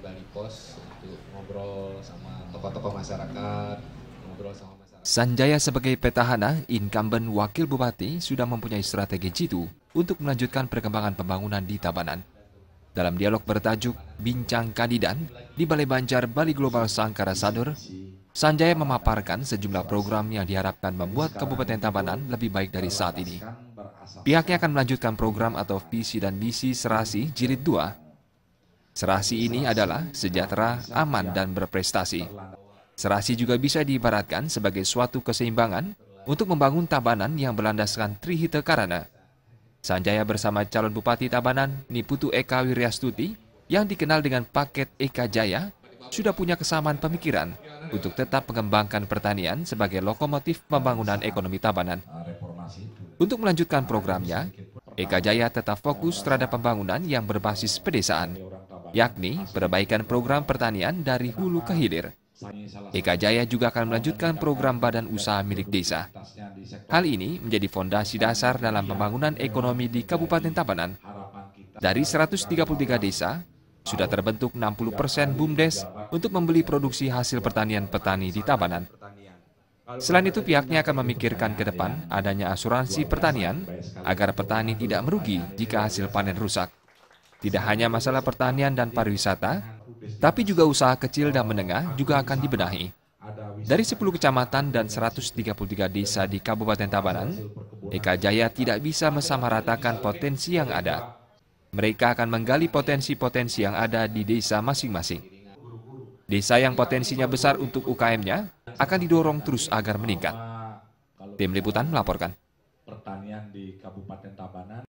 Bali Pos untuk ngobrol sama tokoh-tokoh masyarakat, ngobrol sama masyarakat. Sanjaya sebagai petahana, incumbent wakil bupati sudah mempunyai strategi jitu untuk melanjutkan perkembangan pembangunan di Tabanan. Dalam dialog bertajuk Bincang Kandidan di Balai Banjar Bali Global Sangkara Sadur, Sanjaya memaparkan sejumlah program yang diharapkan membuat Kabupaten Tabanan lebih baik dari saat ini. Pihaknya akan melanjutkan program atau visi dan misi Serasi Jilid 2. Serasi ini adalah sejahtera, aman, dan berprestasi. Serasi juga bisa diibaratkan sebagai suatu keseimbangan untuk membangun Tabanan yang berlandaskan Trihita Karana. Sanjaya bersama calon Bupati Tabanan, Niputu Eka Wiryastuti, yang dikenal dengan paket Eka Jaya, sudah punya kesamaan pemikiran untuk tetap mengembangkan pertanian sebagai lokomotif pembangunan ekonomi Tabanan. Untuk melanjutkan programnya, Eka Jaya tetap fokus terhadap pembangunan yang berbasis pedesaan, yakni perbaikan program pertanian dari hulu ke hilir. Eka Jaya juga akan melanjutkan program badan usaha milik desa. Hal ini menjadi fondasi dasar dalam pembangunan ekonomi di Kabupaten Tabanan. Dari 133 desa, sudah terbentuk 60% BUMDes untuk membeli produksi hasil pertanian petani di Tabanan. Selain itu, pihaknya akan memikirkan ke depan adanya asuransi pertanian agar petani tidak merugi jika hasil panen rusak. Tidak hanya masalah pertanian dan pariwisata, tapi juga usaha kecil dan menengah juga akan dibenahi. Dari 10 kecamatan dan 133 desa di Kabupaten Tabanan, Eka Jaya tidak bisa mensamaratakan potensi yang ada. Mereka akan menggali potensi-potensi yang ada di desa masing-masing. Desa yang potensinya besar untuk UKM-nya akan didorong terus agar meningkat. Tim Liputan melaporkan. Pertanian di Kabupaten Tabanan.